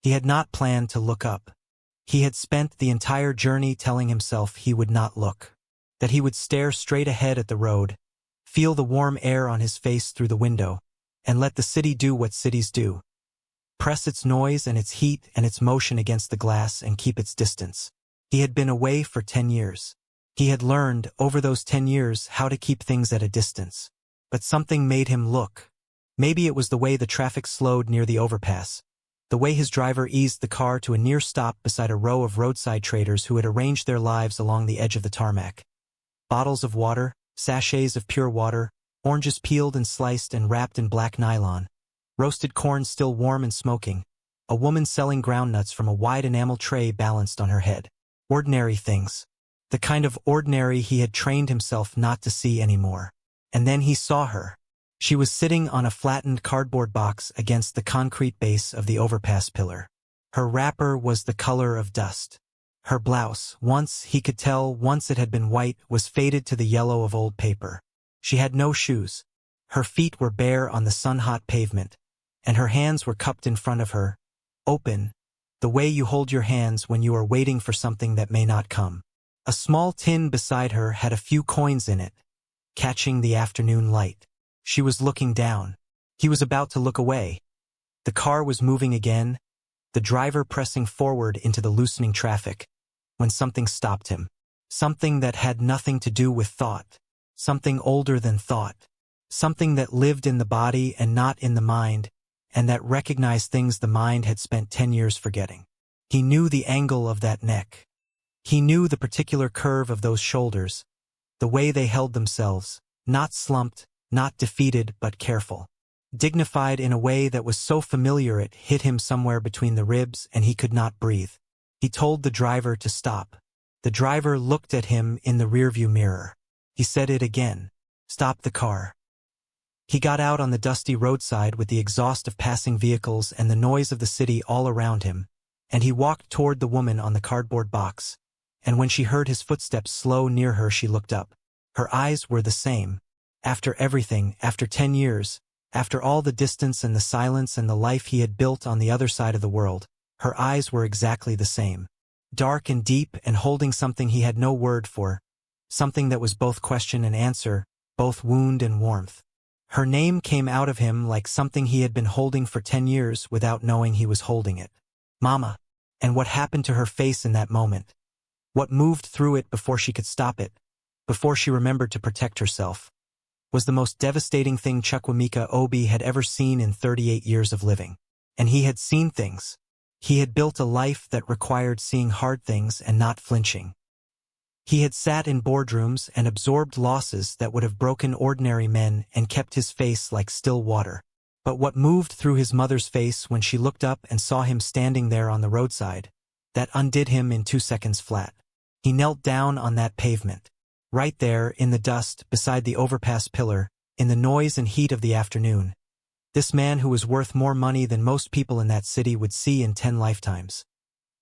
He had not planned to look up. He had spent the entire journey telling himself he would not look, that he would stare straight ahead at the road, feel the warm air on his face through the window, and let the city do what cities do. Press its noise and its heat and its motion against the glass and keep its distance. He had been away for 10 years. He had learned, over those 10 years, how to keep things at a distance. But something made him look. Maybe it was the way the traffic slowed near the overpass, the way his driver eased the car to a near stop beside a row of roadside traders who had arranged their lives along the edge of the tarmac. Bottles of water, sachets of pure water, oranges peeled and sliced and wrapped in black nylon, roasted corn still warm and smoking, a woman selling groundnuts from a wide enamel tray balanced on her head. Ordinary things. The kind of ordinary he had trained himself not to see anymore. And then he saw her. She was sitting on a flattened cardboard box against the concrete base of the overpass pillar. Her wrapper was the color of dust. Her blouse, once he could tell once it had been white, was faded to the yellow of old paper. She had no shoes. Her feet were bare on the sun-hot pavement, and her hands were cupped in front of her, open, the way you hold your hands when you are waiting for something that may not come. A small tin beside her had a few coins in it, catching the afternoon light. She was looking down. He was about to look away. The car was moving again, the driver pressing forward into the loosening traffic, when something stopped him. Something that had nothing to do with thought. Something older than thought. Something that lived in the body and not in the mind, and that recognized things the mind had spent 10 years forgetting. He knew the angle of that neck. He knew the particular curve of those shoulders, the way they held themselves, not slumped, not defeated, but careful. Dignified in a way that was so familiar it hit him somewhere between the ribs and he could not breathe. He told the driver to stop. The driver looked at him in the rearview mirror. He said it again. Stop the car. He got out on the dusty roadside with the exhaust of passing vehicles and the noise of the city all around him, and he walked toward the woman on the cardboard box. And when she heard his footsteps slow near her, she looked up. Her eyes were the same. After everything, after 10 years, after all the distance and the silence and the life he had built on the other side of the world, her eyes were exactly the same. Dark and deep and holding something he had no word for, something that was both question and answer, both wound and warmth. Her name came out of him like something he had been holding for 10 years without knowing he was holding it. Mama. And what happened to her face in that moment? What moved through it before she could stop it, before she remembered to protect herself, was the most devastating thing Chukwuemeka Obi had ever seen in 38 years of living. And he had seen things. He had built a life that required seeing hard things and not flinching. He had sat in boardrooms and absorbed losses that would have broken ordinary men and kept his face like still water. But what moved through his mother's face when she looked up and saw him standing there on the roadside, that undid him in 2 seconds flat. He knelt down on that pavement. Right there, in the dust, beside the overpass pillar, in the noise and heat of the afternoon. This man who was worth more money than most people in that city would see in 10 lifetimes.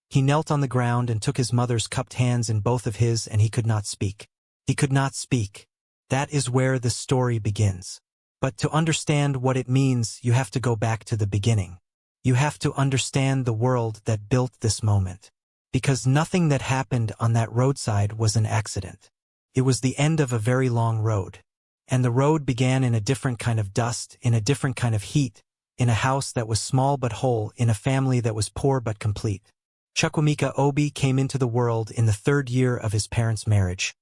He knelt on the ground and took his mother's cupped hands in both of his, and he could not speak. He could not speak. That is where the story begins. But to understand what it means, you have to go back to the beginning. You have to understand the world that built this moment. Because nothing that happened on that roadside was an accident. It was the end of a very long road. And the road began in a different kind of dust, in a different kind of heat, in a house that was small but whole, in a family that was poor but complete. Chukwuemeka Obi came into the world in the 3rd year of his parents' marriage,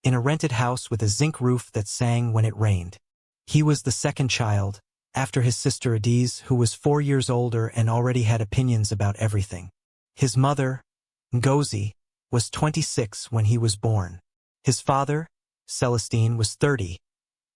in a rented house with a zinc roof that sang when it rained. He was the second child, after his sister Adiz, who was 4 years older and already had opinions about everything. His mother, Ngozi, was 26 when he was born. His father, Celestine, was 30,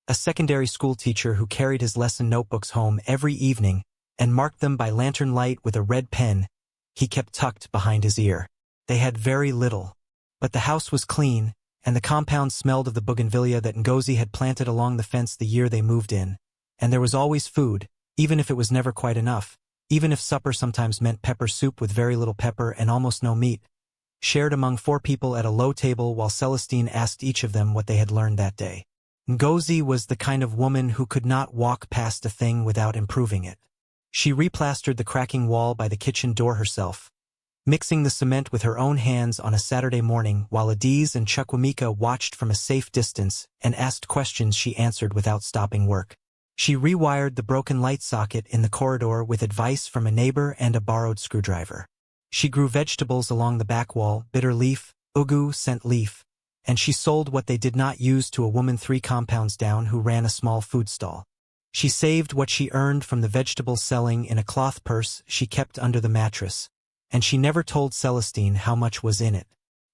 a secondary school teacher who carried his lesson notebooks home every evening and marked them by lantern light with a red pen he kept tucked behind his ear. They had very little, but the house was clean, and the compound smelled of the bougainvillea that Ngozi had planted along the fence the year they moved in, and there was always food, even if it was never quite enough, even if supper sometimes meant pepper soup with very little pepper and almost no meat, shared among 4 people at a low table while Celestine asked each of them what they had learned that day. Ngozi was the kind of woman who could not walk past a thing without improving it. She replastered the cracking wall by the kitchen door herself, mixing the cement with her own hands on a Saturday morning while Adiz and Chukwuemeka watched from a safe distance and asked questions she answered without stopping work. She rewired the broken light socket in the corridor with advice from a neighbor and a borrowed screwdriver. She grew vegetables along the back wall, bitter leaf, ugu, scent leaf, and she sold what they did not use to a woman 3 compounds down who ran a small food stall. She saved what she earned from the vegetables selling in a cloth purse she kept under the mattress, and she never told Celestine how much was in it.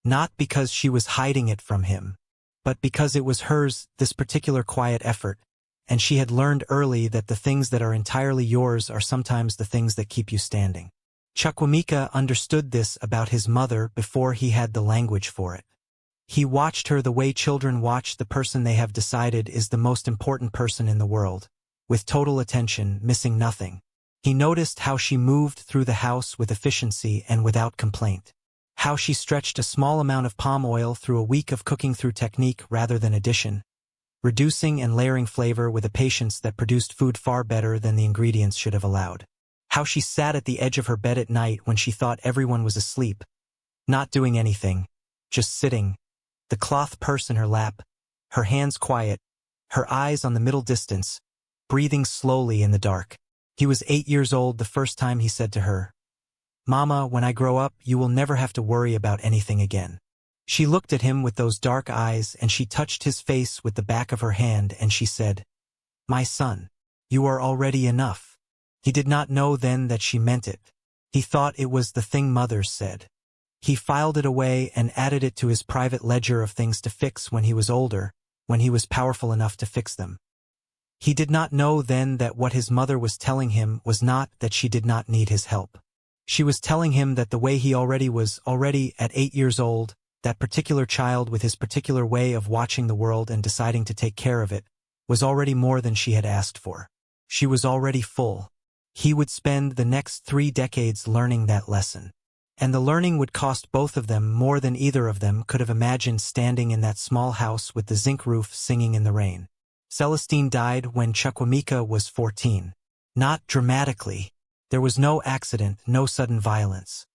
Not because she was hiding it from him, but because it was hers, this particular quiet effort, and she had learned early that the things that are entirely yours are sometimes the things that keep you standing. Chukwuemeka understood this about his mother before he had the language for it. He watched her the way children watch the person they have decided is the most important person in the world, with total attention, missing nothing. He noticed how she moved through the house with efficiency and without complaint. How she stretched a small amount of palm oil through a week of cooking through technique rather than addition, reducing and layering flavor with a patience that produced food far better than the ingredients should have allowed. How she sat at the edge of her bed at night when she thought everyone was asleep, not doing anything, just sitting, the cloth purse in her lap, her hands quiet, her eyes on the middle distance, breathing slowly in the dark. He was 8 years old the first time he said to her, "Mama, when I grow up, you will never have to worry about anything again." She looked at him with those dark eyes and she touched his face with the back of her hand and she said, "My son, you are already enough." He did not know then that she meant it. He thought it was the thing mothers said. He filed it away and added it to his private ledger of things to fix when he was older, when he was powerful enough to fix them. He did not know then that what his mother was telling him was not that she did not need his help. She was telling him that the way he already was, at 8 years old, that particular child with his particular way of watching the world and deciding to take care of it, was already more than she had asked for. She was already full. He would spend the next 3 decades learning that lesson. And the learning would cost both of them more than either of them could have imagined standing in that small house with the zinc roof singing in the rain. Celestine died when Chukwuemeka was 14. Not dramatically. There was no accident, no sudden violence.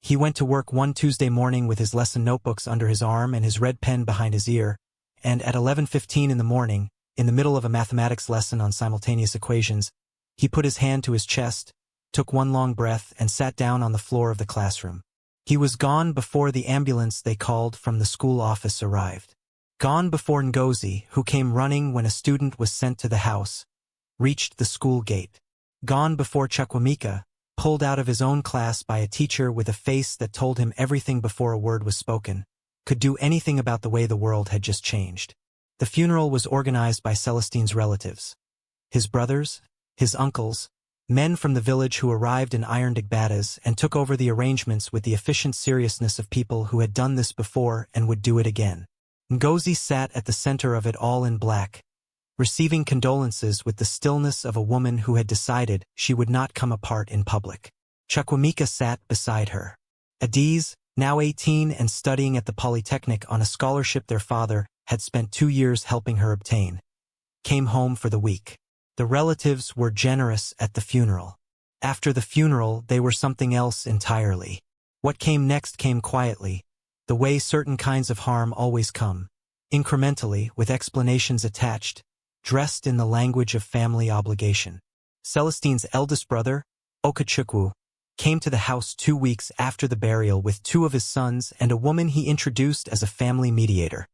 He went to work one Tuesday morning with his lesson notebooks under his arm and his red pen behind his ear, and at 11:15 in the morning, in the middle of a mathematics lesson on simultaneous equations, he put his hand to his chest, took one long breath, and sat down on the floor of the classroom. He was gone before the ambulance they called from the school office arrived. Gone before Ngozi, who came running when a student was sent to the house, reached the school gate. Gone before Chukwuemeka, pulled out of his own class by a teacher with a face that told him everything before a word was spoken, could do anything about the way the world had just changed. The funeral was organized by Celestine's relatives. His brothers, his uncles, men from the village who arrived in iron digbadas and took over the arrangements with the efficient seriousness of people who had done this before and would do it again. Ngozi sat at the center of it all in black, receiving condolences with the stillness of a woman who had decided she would not come apart in public. Chukwuemeka sat beside her. Adiz, now 18 and studying at the Polytechnic on a scholarship their father had spent 2 years helping her obtain, came home for the week. The relatives were generous at the funeral. After the funeral, they were something else entirely. What came next came quietly, the way certain kinds of harm always come, incrementally, with explanations attached, dressed in the language of family obligation. Celestine's eldest brother, Okechukwu, came to the house 2 weeks after the burial with 2 of his sons and a woman he introduced as a family mediator.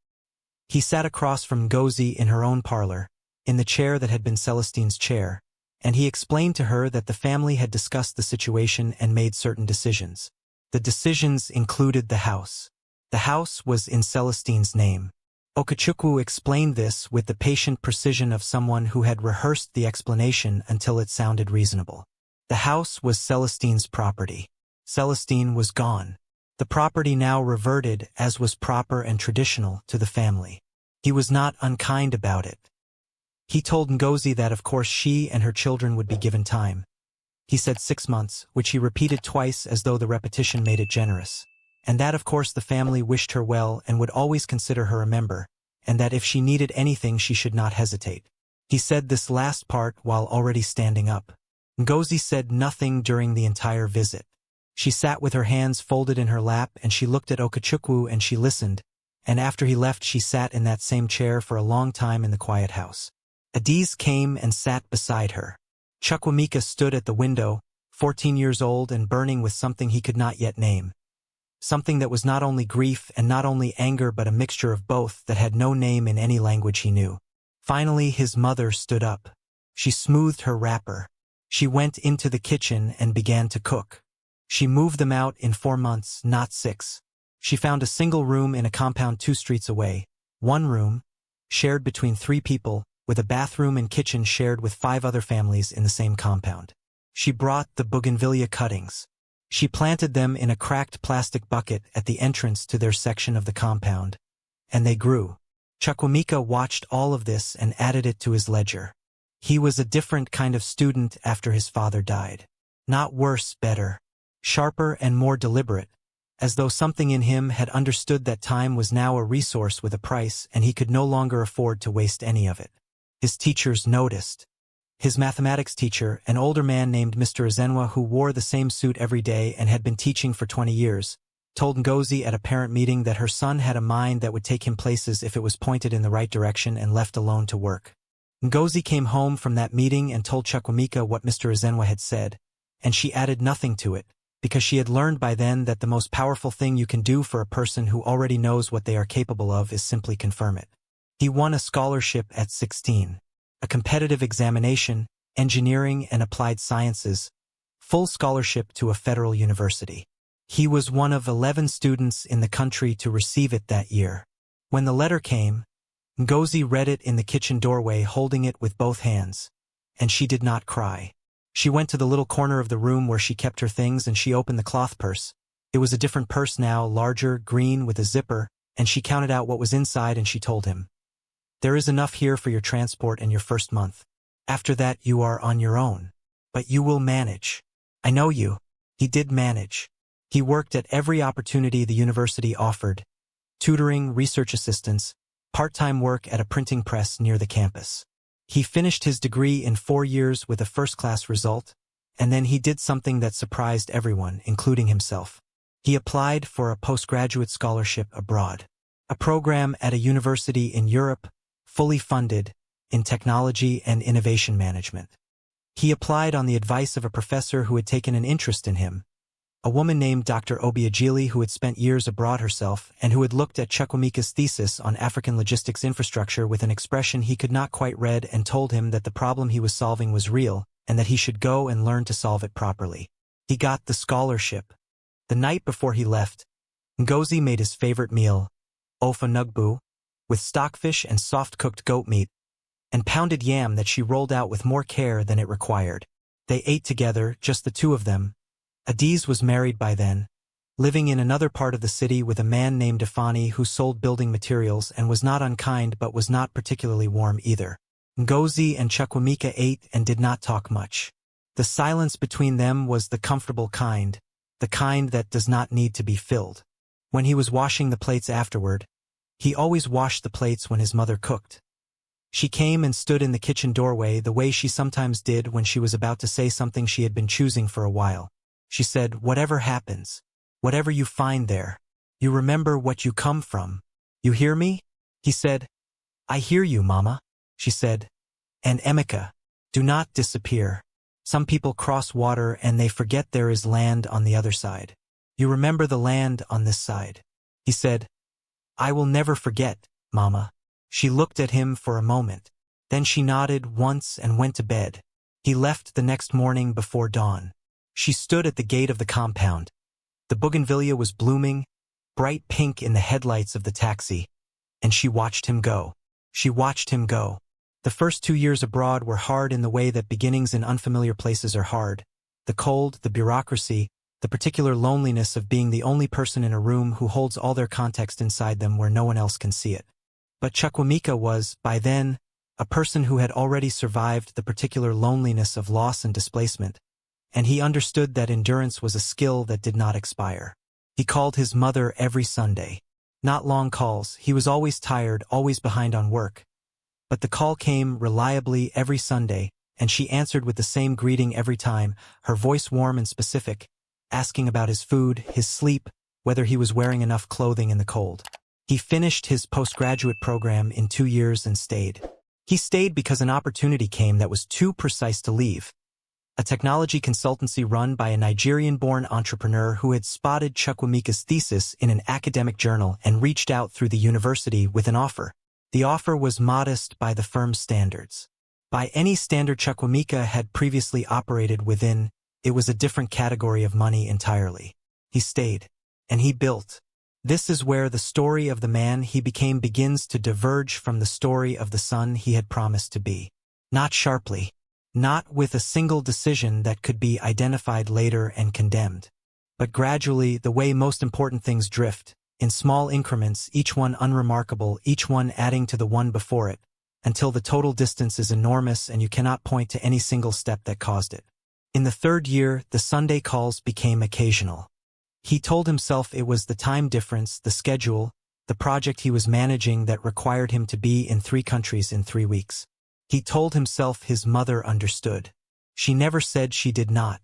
He sat across from Ngozi in her own parlor, in the chair that had been Celestine's chair, and he explained to her that the family had discussed the situation and made certain decisions. The decisions included the house. The house was in Celestine's name. Okechukwu explained this with the patient precision of someone who had rehearsed the explanation until it sounded reasonable. The house was Celestine's property. Celestine was gone. The property now reverted, as was proper and traditional, to the family. He was not unkind about it. He told Ngozi that of course she and her children would be given time. He said 6 months, which he repeated twice as though the repetition made it generous. And that of course the family wished her well and would always consider her a member, and that if she needed anything she should not hesitate. He said this last part while already standing up. Ngozi said nothing during the entire visit. She sat with her hands folded in her lap and she looked at Okachukwu and she listened, and after he left she sat in that same chair for a long time in the quiet house. Adiz came and sat beside her. Chukwuemeka stood at the window, 14 years old and burning with something he could not yet name. Something that was not only grief and not only anger but a mixture of both that had no name in any language he knew. Finally his mother stood up. She smoothed her wrapper. She went into the kitchen and began to cook. She moved them out in 4 months, not 6. She found a single room in a compound 2 streets away. 1 room, shared between 3 people, with a bathroom and kitchen shared with 5 other families in the same compound. She brought the bougainvillea cuttings. She planted them in a cracked plastic bucket at the entrance to their section of the compound. And they grew. Chukwuemeka watched all of this and added it to his ledger. He was a different kind of student after his father died. Not worse, better. Sharper and more deliberate, as though something in him had understood that time was now a resource with a price and he could no longer afford to waste any of it. His teachers noticed. His mathematics teacher, an older man named Mr. Ezenwa who wore the same suit every day and had been teaching for 20 years, told Ngozi at a parent meeting that her son had a mind that would take him places if it was pointed in the right direction and left alone to work. Ngozi came home from that meeting and told Chukwuemeka what Mr. Ezenwa had said, and she added nothing to it, because she had learned by then that the most powerful thing you can do for a person who already knows what they are capable of is simply confirm it. He won a scholarship at 16. A competitive examination, engineering and applied sciences, full scholarship to a federal university. He was one of 11 students in the country to receive it that year. When the letter came, Ngozi read it in the kitchen doorway holding it with both hands, and she did not cry. She went to the little corner of the room where she kept her things and she opened the cloth purse. It was a different purse now, larger, green, with a zipper, and she counted out what was inside and she told him, "There is enough here for your transport and your first month. After that you are on your own. But you will manage. I know you." He did manage. He worked at every opportunity the university offered. Tutoring, research assistance, part-time work at a printing press near the campus. He finished his degree in 4 years with a first-class result, and then he did something that surprised everyone, including himself. He applied for a postgraduate scholarship abroad. A program at a university in Europe, fully funded, in technology and innovation management. He applied on the advice of a professor who had taken an interest in him, a woman named Dr. Obiageli who had spent years abroad herself and who had looked at Chukwuemeka's thesis on African logistics infrastructure with an expression he could not quite read and told him that the problem he was solving was real and that he should go and learn to solve it properly. He got the scholarship. The night before he left, Ngozi made his favorite meal, ofa nugbu, with stockfish and soft-cooked goat meat, and pounded yam that she rolled out with more care than it required. They ate together, just the 2 of them. Adiz was married by then, living in another part of the city with a man named Afani who sold building materials and was not unkind but was not particularly warm either. Ngozi and Chukwuemeka ate and did not talk much. The silence between them was the comfortable kind, the kind that does not need to be filled. When he was washing the plates afterward, he always washed the plates when his mother cooked. She came and stood in the kitchen doorway the way she sometimes did when she was about to say something she had been choosing for a while. She said, "Whatever happens, whatever you find there, you remember what you come from. You hear me?" He said, "I hear you, Mama." She said, "And Emeka, do not disappear. Some people cross water and they forget there is land on the other side. You remember the land on this side." He said, "I will never forget, Mama." She looked at him for a moment. Then she nodded once and went to bed. He left the next morning before dawn. She stood at the gate of the compound. The bougainvillea was blooming, bright pink in the headlights of the taxi, and she watched him go. She watched him go. The first 2 years abroad were hard in the way that beginnings in unfamiliar places are hard. The cold, the bureaucracy, the particular loneliness of being the only person in a room who holds all their context inside them where no one else can see it. But Chukwuemeka was, by then, a person who had already survived the particular loneliness of loss and displacement, and he understood that endurance was a skill that did not expire. He called his mother every Sunday. Not long calls, he was always tired, always behind on work. But the call came reliably every Sunday, and she answered with the same greeting every time, her voice warm and specific, asking about his food, his sleep, whether he was wearing enough clothing in the cold. He finished his postgraduate program in 2 years and stayed. He stayed because an opportunity came that was too precise to leave. A technology consultancy run by a Nigerian-born entrepreneur who had spotted Chukwuemeka's thesis in an academic journal and reached out through the university with an offer. The offer was modest by the firm's standards. By any standard Chukwuemeka had previously operated within, it was a different category of money entirely. He stayed, and he built. This is where the story of the man he became begins to diverge from the story of the son he had promised to be. Not sharply. Not with a single decision that could be identified later and condemned. But gradually, the way most important things drift, in small increments, each one unremarkable, each one adding to the one before it, until the total distance is enormous and you cannot point to any single step that caused it. In the 3rd year, the Sunday calls became occasional. He told himself it was the time difference, the schedule, the project he was managing that required him to be in 3 countries in 3 weeks. He told himself his mother understood. She never said she did not.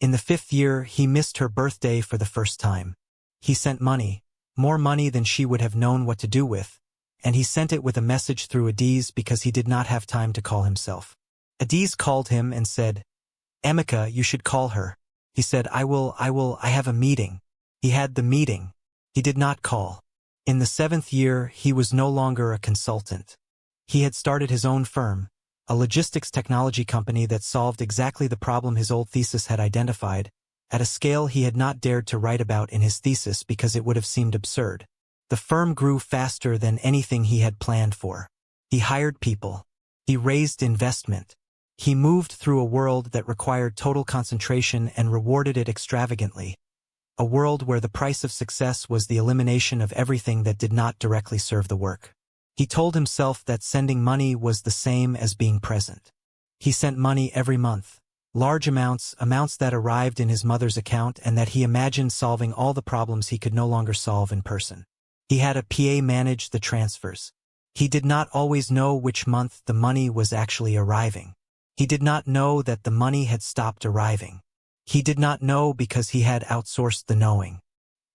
In the 5th year, he missed her birthday for the first time. He sent money, more money than she would have known what to do with, and he sent it with a message through Adiz because he did not have time to call himself. Adiz called him and said, "Emeka, you should call her." He said, I have a meeting. He had the meeting. He did not call. In the 7th year, he was no longer a consultant. He had started his own firm, a logistics technology company that solved exactly the problem his old thesis had identified, at a scale he had not dared to write about in his thesis because it would have seemed absurd. The firm grew faster than anything he had planned for. He hired people. He raised investment. He moved through a world that required total concentration and rewarded it extravagantly. A world where the price of success was the elimination of everything that did not directly serve the work. He told himself that sending money was the same as being present. He sent money every month, large amounts that arrived in his mother's account and that he imagined solving all the problems he could no longer solve in person. He had a PA manage the transfers. He did not always know which month the money was actually arriving. He did not know that the money had stopped arriving. He did not know because he had outsourced the knowing.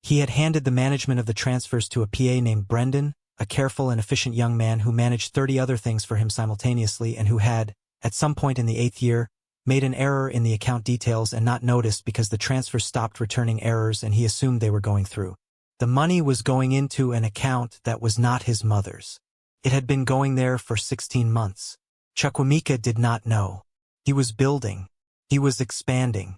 He had handed the management of the transfers to a PA named Brendan, a careful and efficient young man who managed 30 other things for him simultaneously and who had, at some point in the 8th year, made an error in the account details and not noticed because the transfer stopped returning errors and he assumed they were going through. The money was going into an account that was not his mother's. It had been going there for 16 months. Chukwuemeka did not know. He was building. He was expanding.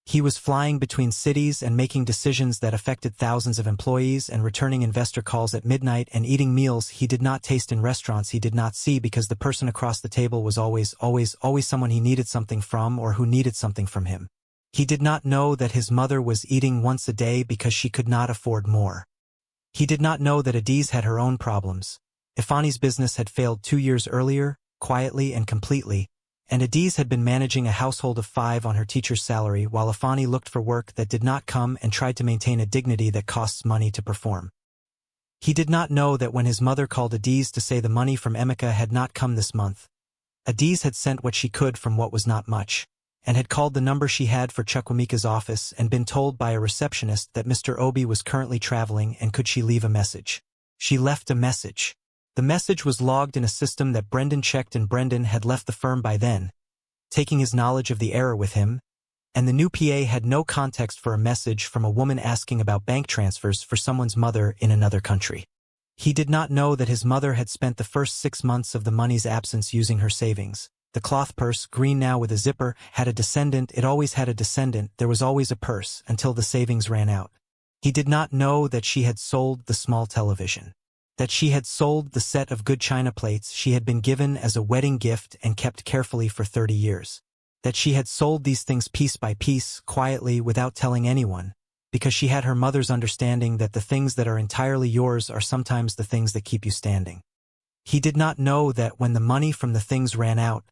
He was flying between cities and making decisions that affected thousands of employees and returning investor calls at midnight and eating meals he did not taste in restaurants he did not see because the person across the table was always someone he needed something from or who needed something from him. He did not know that his mother was eating once a day because she could not afford more. He did not know that Adiz had her own problems. Ifani's business had failed 2 years earlier, quietly and completely, and Adiz had been managing a household of 5 on her teacher's salary while Ifani looked for work that did not come and tried to maintain a dignity that costs money to perform. He did not know that when his mother called Adiz to say the money from Emeka had not come this month, Adiz had sent what she could from what was not much, and had called the number she had for Chukwuemeka's office and been told by a receptionist that Mr. Obi was currently traveling and could she leave a message. She left a message. The message was logged in a system that Brendan checked and Brendan had left the firm by then, taking his knowledge of the error with him, and the new PA had no context for a message from a woman asking about bank transfers for someone's mother in another country. He did not know that his mother had spent the first 6 months of the money's absence using her savings. The cloth purse, green now with a zipper, had a descendant. It always had a descendant. There was always a purse until the savings ran out. He did not know that she had sold the small television. That she had sold the set of good china plates she had been given as a wedding gift and kept carefully for 30 years. That she had sold these things piece by piece, quietly, without telling anyone, because she had her mother's understanding that the things that are entirely yours are sometimes the things that keep you standing. He did not know that when the money from the things ran out,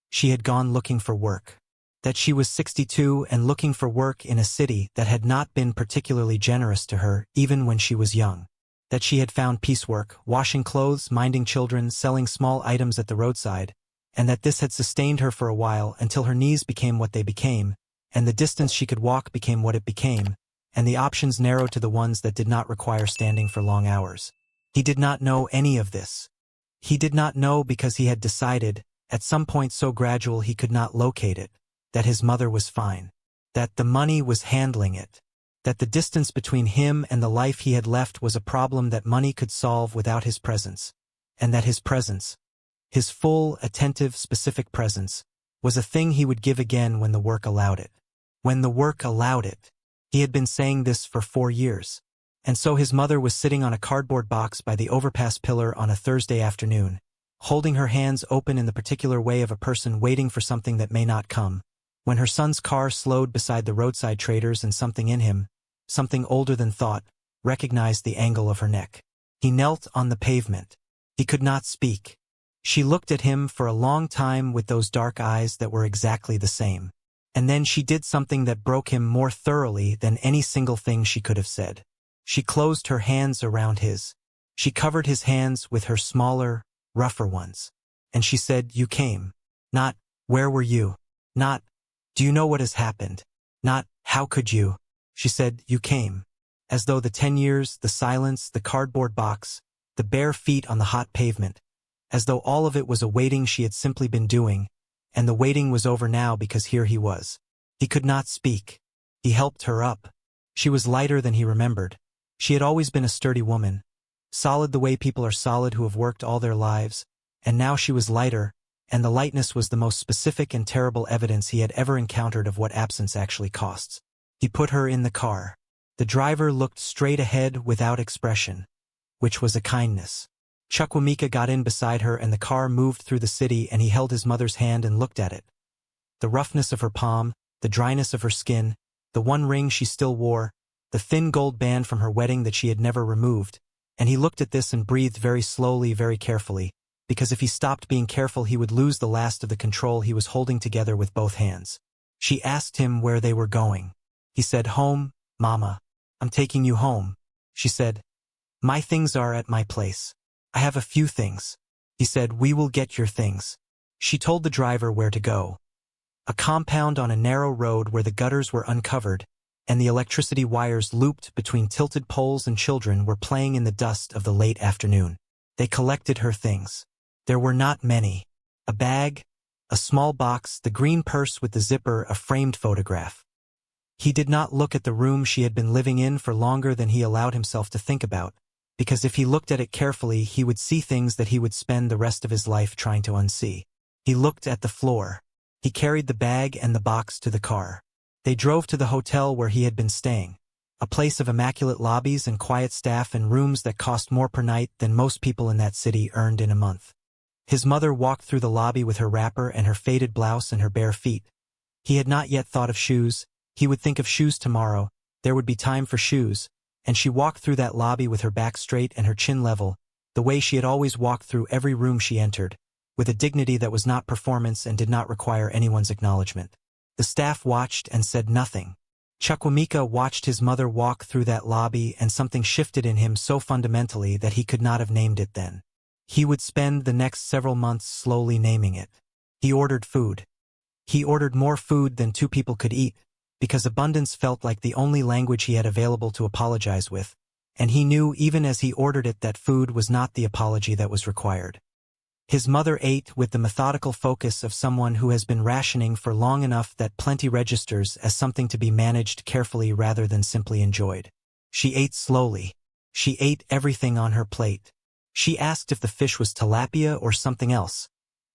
she had gone looking for work. That she was 62 and looking for work in a city that had not been particularly generous to her, even when she was young. That she had found piecework, washing clothes, minding children, selling small items at the roadside, and that this had sustained her for a while until her knees became what they became, and the distance she could walk became what it became, and the options narrowed to the ones that did not require standing for long hours. He did not know any of this. He did not know because he had decided, at some point so gradual he could not locate it, that his mother was fine, that the money was handling it, that the distance between him and the life he had left was a problem that money could solve without his presence, and that his presence, his full, attentive, specific presence, was a thing he would give again when the work allowed it. When the work allowed it. He had been saying this for 4 years. And so his mother was sitting on a cardboard box by the overpass pillar on a Thursday afternoon, holding her hands open in the particular way of a person waiting for something that may not come, when her son's car slowed beside the roadside traders and something in him, something older than thought, recognized the angle of her neck. He knelt on the pavement. He could not speak. She looked at him for a long time with those dark eyes that were exactly the same. And then she did something that broke him more thoroughly than any single thing she could have said. She closed her hands around his. She covered his hands with her smaller, rougher ones. And she said, "You came." Not, "Where were you?" Not, "Do you know what has happened?" Not, "How could you?" She said, "You came." As though the 10 years, the silence, the cardboard box, the bare feet on the hot pavement, as though all of it was a waiting she had simply been doing, and the waiting was over now because here he was. He could not speak. He helped her up. She was lighter than he remembered. She had always been a sturdy woman, solid the way people are solid who have worked all their lives, and now she was lighter, and the lightness was the most specific and terrible evidence he had ever encountered of what absence actually costs. He put her in the car. The driver looked straight ahead without expression, which was a kindness. Chukwuemeka got in beside her and the car moved through the city and he held his mother's hand and looked at it. The roughness of her palm, the dryness of her skin, the one ring she still wore, the thin gold band from her wedding that she had never removed, and he looked at this and breathed very slowly, very carefully, because if he stopped being careful he would lose the last of the control he was holding together with both hands. She asked him where they were going. He said, "Home, Mama. I'm taking you home." She said, "My things are at my place. I have a few things." He said, "We will get your things." She told the driver where to go. A compound on a narrow road where the gutters were uncovered, and the electricity wires looped between tilted poles, and children were playing in the dust of the late afternoon. They collected her things. There were not many. A bag, a small box, the green purse with the zipper, a framed photograph. He did not look at the room she had been living in for longer than he allowed himself to think about, because if he looked at it carefully he would see things that he would spend the rest of his life trying to unsee. He looked at the floor. He carried the bag and the box to the car. They drove to the hotel where he had been staying, a place of immaculate lobbies and quiet staff and rooms that cost more per night than most people in that city earned in a month. His mother walked through the lobby with her wrapper and her faded blouse and her bare feet. He had not yet thought of shoes. He would think of shoes tomorrow. There would be time for shoes. And she walked through that lobby with her back straight and her chin level, the way she had always walked through every room she entered, with a dignity that was not performance and did not require anyone's acknowledgement. The staff watched and said nothing. Chukwuemeka watched his mother walk through that lobby and something shifted in him so fundamentally that he could not have named it then. He would spend the next several months slowly naming it. He ordered food. He ordered more food than 2 people could eat, because abundance felt like the only language he had available to apologize with, and he knew even as he ordered it that food was not the apology that was required. His mother ate with the methodical focus of someone who has been rationing for long enough that plenty registers as something to be managed carefully rather than simply enjoyed. She ate slowly. She ate everything on her plate. She asked if the fish was tilapia or something else,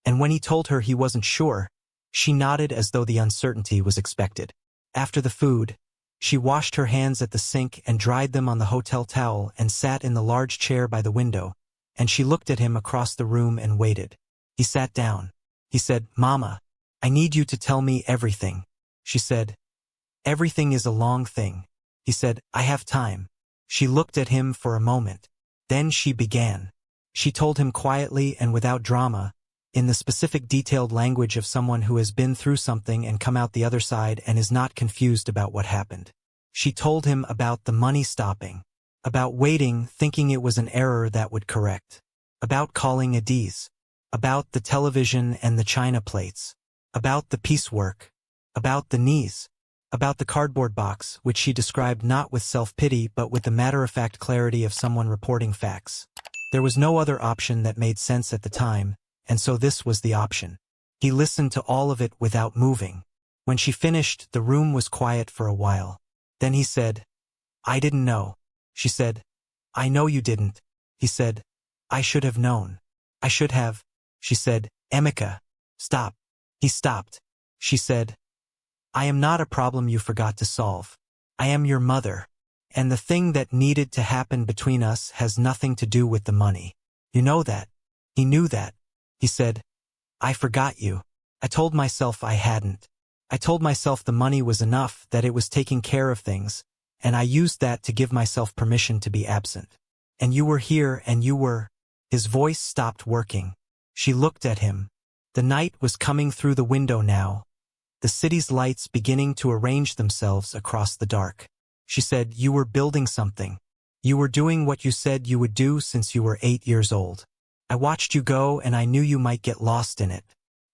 and when he told her he wasn't sure, she nodded as though the uncertainty was expected. After the food, she washed her hands at the sink and dried them on the hotel towel and sat in the large chair by the window, and she looked at him across the room and waited. He sat down. He said, "Mama, I need you to tell me everything." She said, "Everything is a long thing." He said, "I have time." She looked at him for a moment. Then she began. She told him quietly and without drama, in the specific detailed language of someone who has been through something and come out the other side and is not confused about what happened. She told him about the money stopping, about waiting thinking it was an error that would correct, about calling Adiz, about the television and the china plates, about the piecework, about the knees, about the cardboard box, which she described not with self-pity but with the matter-of-fact clarity of someone reporting facts. There was no other option that made sense at the time, and so this was the option. He listened to all of it without moving. When she finished, the room was quiet for a while. Then he said, "I didn't know." She said, "I know you didn't." He said, "I should have known. I should have." She said, "Emeka, stop." He stopped. She said, "I am not a problem you forgot to solve. I am your mother. And the thing that needed to happen between us has nothing to do with the money. You know that." He knew that. He said, "I forgot you. I told myself I hadn't. I told myself the money was enough, that it was taking care of things, and I used that to give myself permission to be absent. And you were here and you were—" His voice stopped working. She looked at him. The night was coming through the window now, the city's lights beginning to arrange themselves across the dark. She said, "You were building something. You were doing what you said you would do since you were 8 years old. I watched you go and I knew you might get lost in it.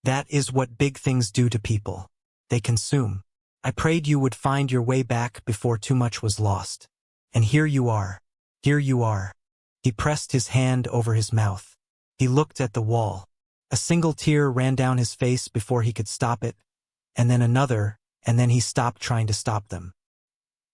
That is what big things do to people. They consume. I prayed you would find your way back before too much was lost. And here you are. Here you are." He pressed his hand over his mouth. He looked at the wall. A single tear ran down his face before he could stop it, and then another, and then he stopped trying to stop them.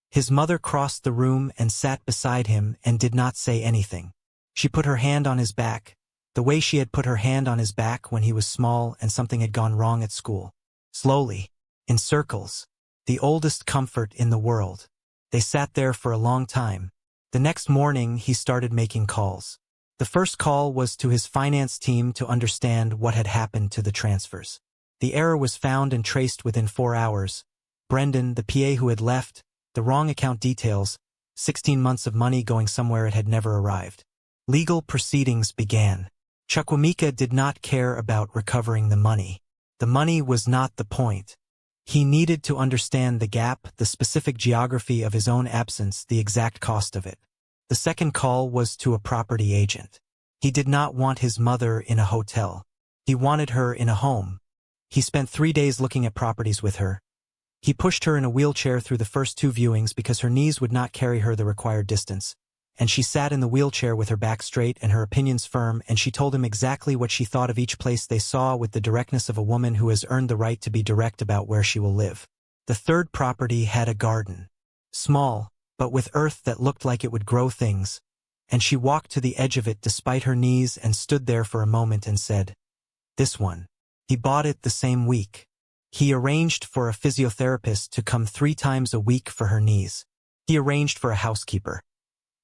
His mother crossed the room and sat beside him and did not say anything. She put her hand on his back, the way she had put her hand on his back when he was small and something had gone wrong at school. Slowly, in circles, the oldest comfort in the world. They sat there for a long time. The next morning he started making calls. The first call was to his finance team to understand what had happened to the transfers. The error was found and traced within 4 hours. Brendan, the PA who had left, the wrong account details, 16 months of money going somewhere it had never arrived. Legal proceedings began. Chukwuemeka did not care about recovering the money. The money was not the point. He needed to understand the gap, the specific geography of his own absence, the exact cost of it. The second call was to a property agent. He did not want his mother in a hotel. He wanted her in a home. He spent 3 days looking at properties with her. He pushed her in a wheelchair through the first 2 viewings because her knees would not carry her the required distance, and she sat in the wheelchair with her back straight and her opinions firm, and she told him exactly what she thought of each place they saw with the directness of a woman who has earned the right to be direct about where she will live. The third property had a garden. Small, but with earth that looked like it would grow things, and she walked to the edge of it despite her knees and stood there for a moment and said, "This one." He bought it the same week. He arranged for a physiotherapist to come 3 times a week for her knees. He arranged for a housekeeper.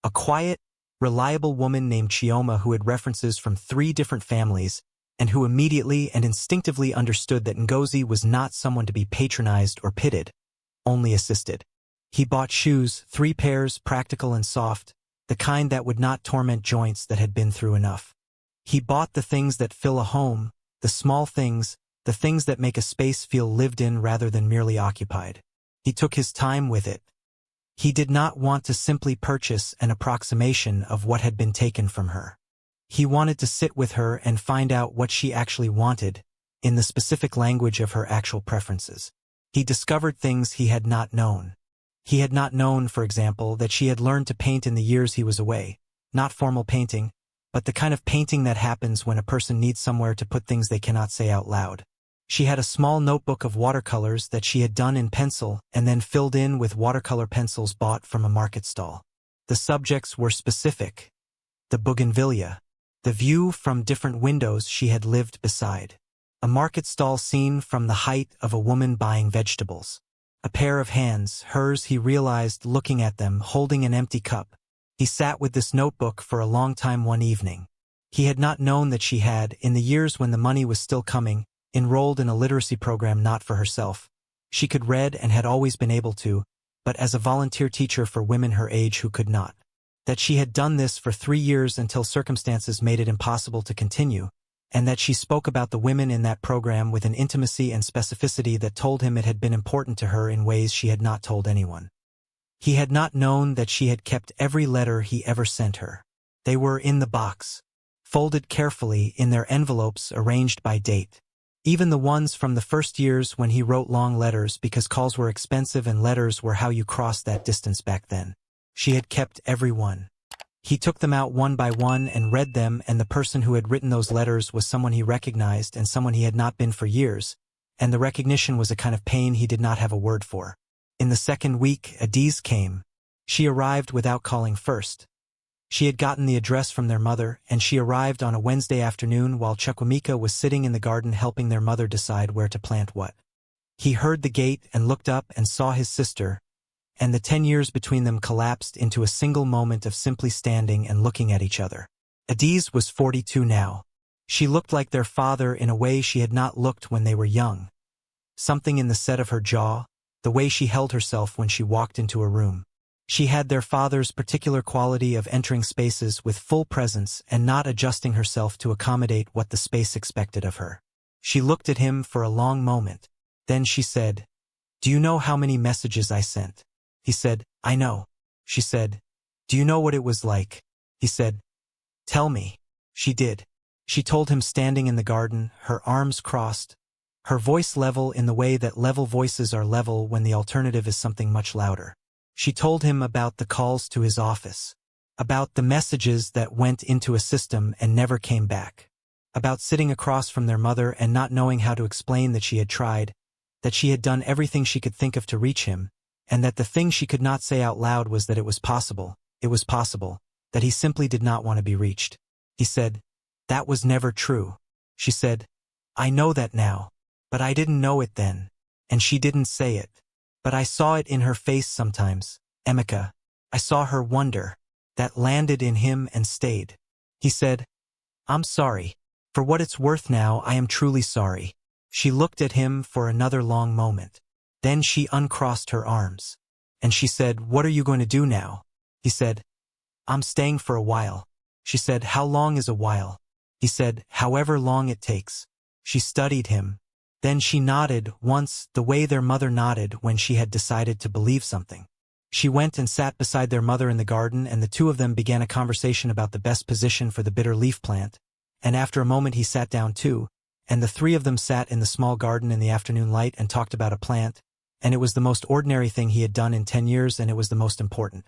A quiet, reliable woman named Chioma who had references from 3 different families and who immediately and instinctively understood that Ngozi was not someone to be patronized or pitted, only assisted. He bought shoes, 3 pairs, practical and soft, the kind that would not torment joints that had been through enough. He bought the things that fill a home, the small things, the things that make a space feel lived in rather than merely occupied. He took his time with it. He did not want to simply purchase an approximation of what had been taken from her. He wanted to sit with her and find out what she actually wanted, in the specific language of her actual preferences. He discovered things he had not known. He had not known, for example, that she had learned to paint in the years he was away, not formal painting, but the kind of painting that happens when a person needs somewhere to put things they cannot say out loud. She had a small notebook of watercolors that she had done in pencil and then filled in with watercolor pencils bought from a market stall. The subjects were specific. The bougainvillea. The view from different windows she had lived beside. A market stall scene from the height of a woman buying vegetables. A pair of hands, hers, he realized, looking at them, holding an empty cup. He sat with this notebook for a long time one evening. He had not known that she had, in the years when the money was still coming, enrolled in a literacy program not for herself. She could read and had always been able to, but as a volunteer teacher for women her age who could not. That she had done this for 3 years until circumstances made it impossible to continue, and that she spoke about the women in that program with an intimacy and specificity that told him it had been important to her in ways she had not told anyone. He had not known that she had kept every letter he ever sent her. They were in the box. folded carefully in their envelopes arranged by date. Even the ones from the first years when he wrote long letters because calls were expensive and letters were how you crossed that distance back then. She had kept every one. He took them out one by one and read them, and the person who had written those letters was someone he recognized and someone he had not been for years, and the recognition was a kind of pain he did not have a word for. In the second week, Adiz came. She arrived without calling first. She had gotten the address from their mother, and she arrived on a Wednesday afternoon while Chukwuemeka was sitting in the garden helping their mother decide where to plant what. He heard the gate and looked up and saw his sister, and the 10 years between them collapsed into a single moment of simply standing and looking at each other. Adiz was 42 now. She looked like their father in a way she had not looked when they were young. Something in the set of her jaw, the way she held herself when she walked into a room. She had their father's particular quality of entering spaces with full presence and not adjusting herself to accommodate what the space expected of her. She looked at him for a long moment. Then she said, "Do you know how many messages I sent?" He said, "I know." She said, "Do you know what it was like?" He said, "Tell me." She did. She told him standing in the garden, her arms crossed, her voice level in the way that level voices are level when the alternative is something much louder. She told him about the calls to his office, about the messages that went into a system and never came back, about sitting across from their mother and not knowing how to explain that she had tried, that she had done everything she could think of to reach him, and that the thing she could not say out loud was that it was possible, that he simply did not want to be reached. He said, "That was never true." She said, "I know that now, but I didn't know it then." And she didn't say it. But I saw it in her face sometimes, Emeka. I saw her wonder. That landed in him and stayed. He said, "I'm sorry. For what it's worth now, I am truly sorry." She looked at him for another long moment. Then she uncrossed her arms. And she said, "What are you going to do now?" He said, "I'm staying for a while." She said, "How long is a while?" He said, "However long it takes." She studied him. Then she nodded once, the way their mother nodded when she had decided to believe something. She went and sat beside their mother in the garden, and the two of them began a conversation about the best position for the bitter leaf plant, and after a moment he sat down too, and the three of them sat in the small garden in the afternoon light and talked about a plant, and it was the most ordinary thing he had done in 10 years, and it was the most important.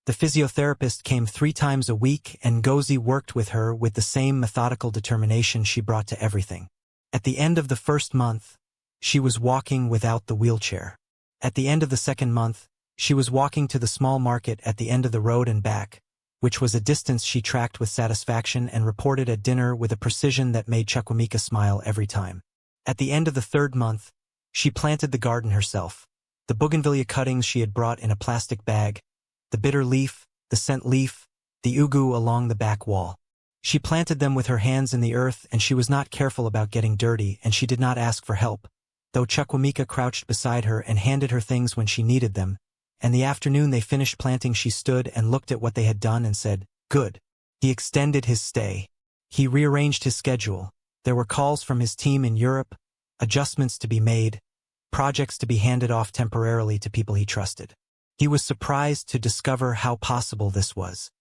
The physiotherapist came 3 times a week, and Ngozi worked with her with the same methodical determination she brought to everything. At the end of the first month, she was walking without the wheelchair. At the end of the second month, she was walking to the small market at the end of the road and back, which was a distance she tracked with satisfaction and reported at dinner with a precision that made Chukwuemeka smile every time. At the end of the third month, she planted the garden herself. The bougainvillea cuttings she had brought in a plastic bag, the bitter leaf, the scent leaf, the ugu along the back wall. She planted them with her hands in the earth, and she was not careful about getting dirty, and she did not ask for help, though Chukwuemeka crouched beside her and handed her things when she needed them, and the afternoon they finished planting she stood and looked at what they had done and said, "Good." He extended his stay. He rearranged his schedule. There were calls from his team in Europe, adjustments to be made, projects to be handed off temporarily to people he trusted. He was surprised to discover how possible this was.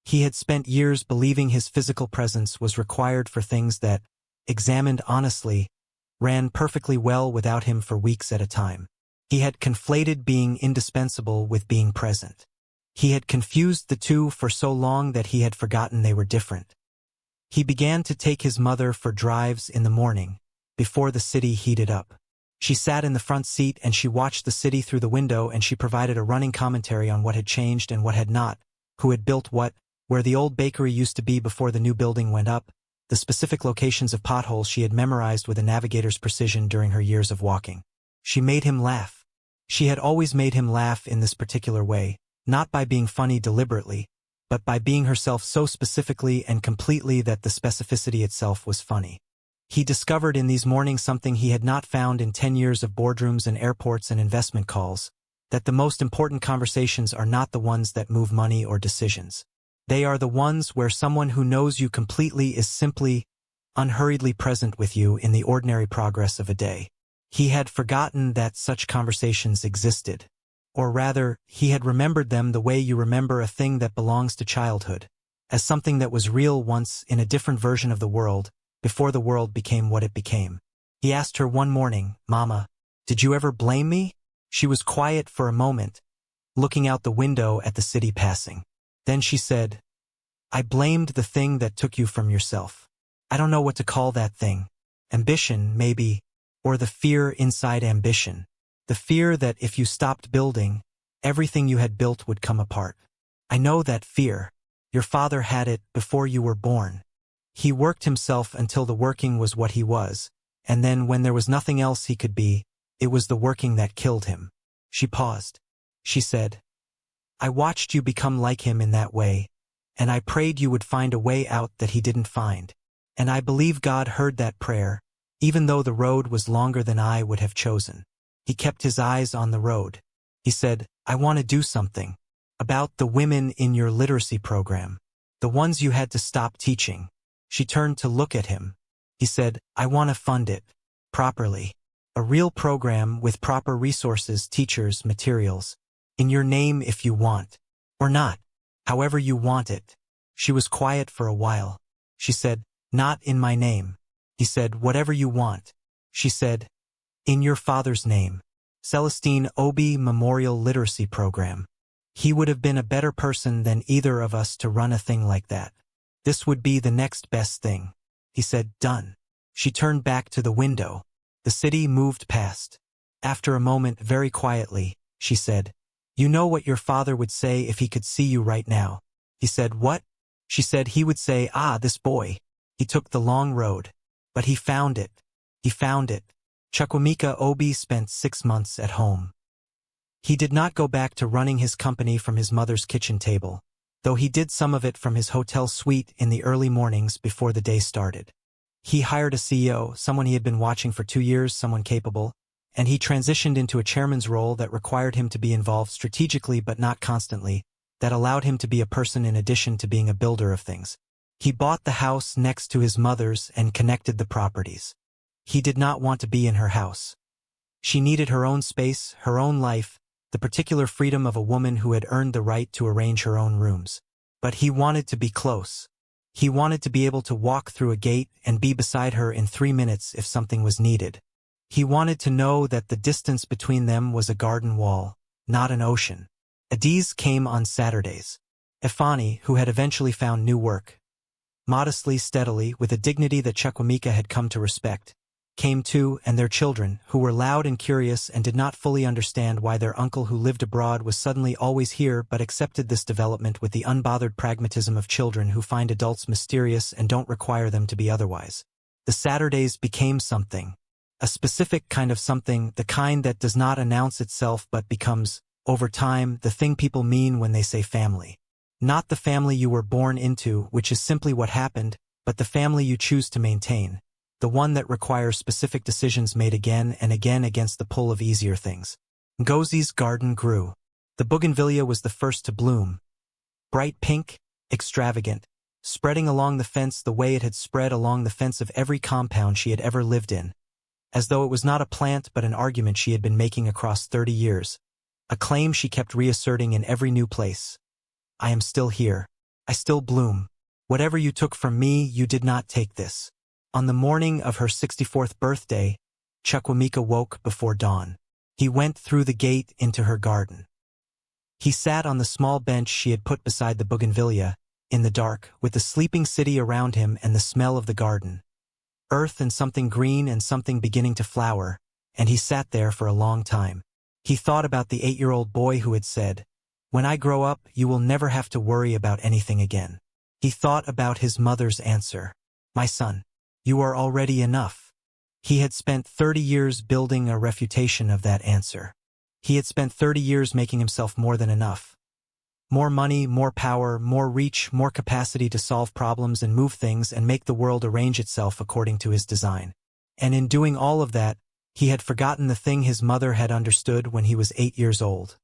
He had spent years believing his physical presence was required for things that, examined honestly, ran perfectly well without him for weeks at a time. He had conflated being indispensable with being present. He had confused the two for so long that he had forgotten they were different. He began to take his mother for drives in the morning, before the city heated up. She sat in the front seat and she watched the city through the window, and she provided a running commentary on what had changed and what had not, who had built what, where the old bakery used to be before the new building went up, the specific locations of potholes she had memorized with a navigator's precision during her years of walking. She made him laugh. She had always made him laugh in this particular way, not by being funny deliberately, but by being herself so specifically and completely that the specificity itself was funny. He discovered in these mornings something he had not found in 10 years of boardrooms and airports and investment calls, that the most important conversations are not the ones that move money or decisions. They are the ones where someone who knows you completely is simply, unhurriedly present with you in the ordinary progress of a day. He had forgotten that such conversations existed. Or rather, he had remembered them the way you remember a thing that belongs to childhood. as something that was real once in a different version of the world, before the world became what it became. He asked her one morning, "Mama, did you ever blame me?" She was quiet for a moment, looking out the window at the city passing. Then she said, "I blamed the thing that took you from yourself. I don't know what to call that thing. Ambition, maybe, or the fear inside ambition. The fear that if you stopped building, everything you had built would come apart. I know that fear. Your father had it before you were born. He worked himself until the working was what he was, and then when there was nothing else he could be, it was the working that killed him." She paused. She said, "I watched you become like him in that way, and I prayed you would find a way out that he didn't find. And I believe God heard that prayer, even though the road was longer than I would have chosen." He kept his eyes on the road. He said, "I want to do something about the women in your literacy program, the ones you had to stop teaching." She turned to look at him. He said, "I want to fund it properly. A real program with proper resources, teachers, materials. In your name if you want. Or not. However you want it." She was quiet for a while. She said, "Not in my name." He said, "Whatever you want." She said, "In your father's name. Celestine Obi Memorial Literacy Program. He would have been a better person than either of us to run a thing like that. This would be the next best thing." He said, "Done." She turned back to the window. The city moved past. After a moment, very quietly, she said, "You know what your father would say if he could see you right now?" He said, "What?" She said, "He would say, 'Ah, this boy. He took the long road. But he found it. He found it.'" Chukwemeka Obi spent 6 months at home. He did not go back to running his company from his mother's kitchen table, though he did some of it from his hotel suite in the early mornings before the day started. He hired a CEO, someone he had been watching for 2 years, someone capable, and he transitioned into a chairman's role that required him to be involved strategically but not constantly, that allowed him to be a person in addition to being a builder of things. He bought the house next to his mother's and connected the properties. He did not want to be in her house. She needed her own space, her own life, the particular freedom of a woman who had earned the right to arrange her own rooms. But he wanted to be close. He wanted to be able to walk through a gate and be beside her in 3 minutes if something was needed. He wanted to know that the distance between them was a garden wall, not an ocean. Adiz came on Saturdays. Efani, who had eventually found new work, modestly, steadily, with a dignity that Chukwemeka had come to respect, came too, and their children, who were loud and curious and did not fully understand why their uncle who lived abroad was suddenly always here but accepted this development with the unbothered pragmatism of children who find adults mysterious and don't require them to be otherwise. The Saturdays became something. A specific kind of something, the kind that does not announce itself but becomes, over time, the thing people mean when they say family. Not the family you were born into, which is simply what happened, but the family you choose to maintain. The one that requires specific decisions made again and again against the pull of easier things. Ngozi's garden grew. The bougainvillea was the first to bloom. Bright pink, extravagant, spreading along the fence the way it had spread along the fence of every compound she had ever lived in. As though it was not a plant but an argument she had been making across 30 years. A claim she kept reasserting in every new place. "I am still here. I still bloom. Whatever you took from me, you did not take this." On the morning of her 64th birthday, Chukwemeka woke before dawn. He went through the gate into her garden. He sat on the small bench she had put beside the bougainvillea, in the dark, with the sleeping city around him and the smell of the garden. Earth and something green and something beginning to flower, and he sat there for a long time. He thought about the 8-year-old boy who had said, "When I grow up, you will never have to worry about anything again." He thought about his mother's answer, "My son, you are already enough." He had spent 30 years building a refutation of that answer. He had spent 30 years making himself more than enough. More money, more power, more reach, more capacity to solve problems and move things and make the world arrange itself according to his design. And in doing all of that, he had forgotten the thing his mother had understood when he was 8 years old.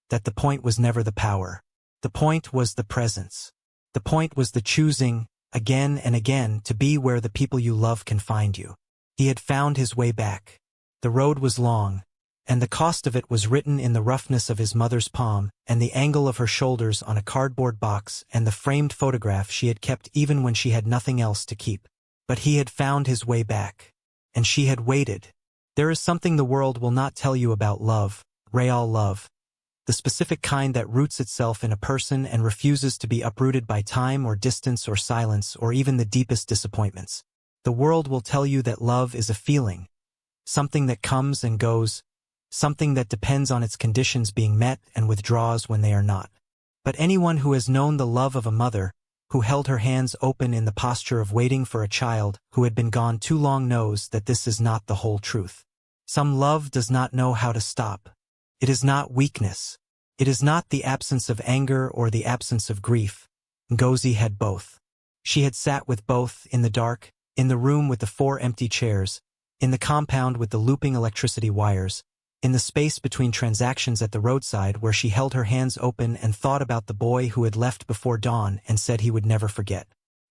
That the point was never the power. The point was the presence. The point was the choosing, again and again, to be where the people you love can find you. He had found his way back. The road was long, and the cost of it was written in the roughness of his mother's palm, and the angle of her shoulders on a cardboard box, and the framed photograph she had kept even when she had nothing else to keep. But he had found his way back. And she had waited. There is something the world will not tell you about love, real love. The specific kind that roots itself in a person and refuses to be uprooted by time or distance or silence or even the deepest disappointments. The world will tell you that love is a feeling, something that comes and goes, something that depends on its conditions being met and withdraws when they are not. But anyone who has known the love of a mother, who held her hands open in the posture of waiting for a child who had been gone too long, knows that this is not the whole truth. Some love does not know how to stop. It is not weakness. It is not the absence of anger or the absence of grief. Ngozi had both. She had sat with both, in the dark, in the room with the 4 empty chairs, in the compound with the looping electricity wires, in the space between transactions at the roadside where she held her hands open and thought about the boy who had left before dawn and said he would never forget.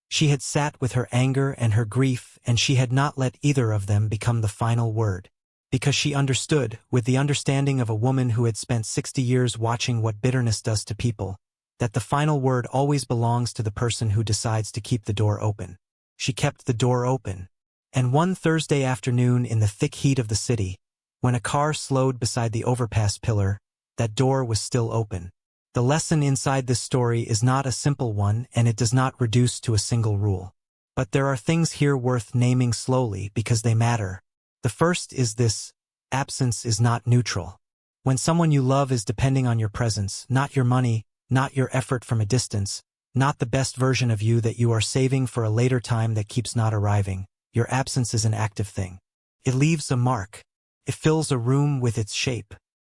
She had sat with her anger and her grief, and she had not let either of them become the final word. Because she understood, with the understanding of a woman who had spent 60 years watching what bitterness does to people, that the final word always belongs to the person who decides to keep the door open. She kept the door open. And one Thursday afternoon in the thick heat of the city, when a car slowed beside the overpass pillar, that door was still open. The lesson inside this story is not a simple one, and it does not reduce to a single rule. But there are things here worth naming slowly because they matter. The first is this: absence is not neutral. When someone you love is depending on your presence, not your money, not your effort from a distance, not the best version of you that you are saving for a later time that keeps not arriving, your absence is an active thing. It leaves a mark. It fills a room with its shape.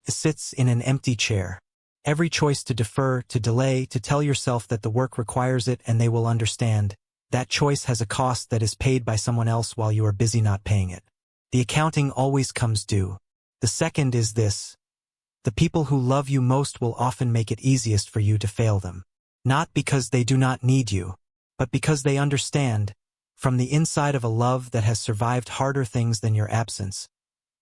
It sits in an empty chair. Every choice to defer, to delay, to tell yourself that the work requires it and they will understand, that choice has a cost that is paid by someone else while you are busy not paying it. The accounting always comes due. The second is this: the people who love you most will often make it easiest for you to fail them. Not because they do not need you, but because they understand, from the inside of a love that has survived harder things than your absence,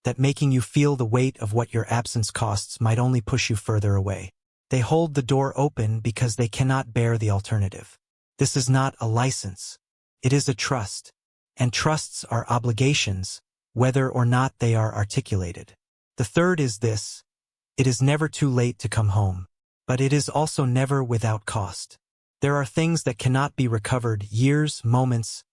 that making you feel the weight of what your absence costs might only push you further away. They hold the door open because they cannot bear the alternative. This is not a license. It is a trust. And trusts are obligations, whether or not they are articulated. The third is this: it is never too late to come home. But it is also never without cost. There are things that cannot be recovered: years, moments,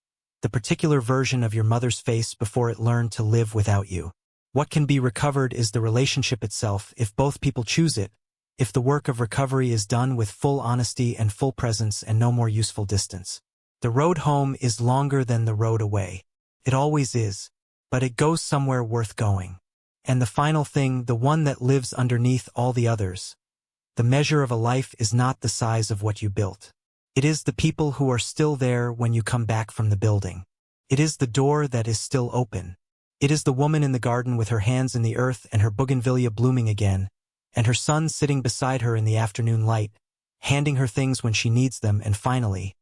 the particular version of your mother's face before it learned to live without you. What can be recovered is the relationship itself, if both people choose it, if the work of recovery is done with full honesty and full presence and no more useful distance. The road home is longer than the road away. It always is, but it goes somewhere worth going. And the final thing, the one that lives underneath all the others: the measure of a life is not the size of what you built. It is the people who are still there when you come back from the building. It is the door that is still open. It is the woman in the garden with her hands in the earth and her bougainvillea blooming again, and her son sitting beside her in the afternoon light, handing her things when she needs them, and finally,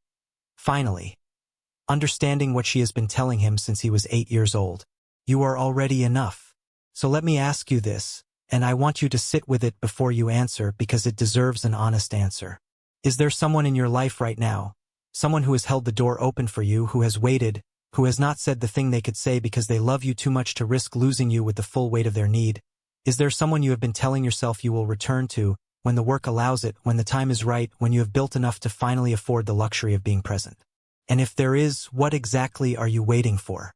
understanding what she has been telling him since he was 8 years old. You are already enough. So let me ask you this, and I want you to sit with it before you answer because it deserves an honest answer. Is there someone in your life right now, someone who has held the door open for you, who has waited, who has not said the thing they could say because they love you too much to risk losing you with the full weight of their need? Is there someone you have been telling yourself you will return to, when the work allows it, when the time is right, when you have built enough to finally afford the luxury of being present? And if there is, what exactly are you waiting for?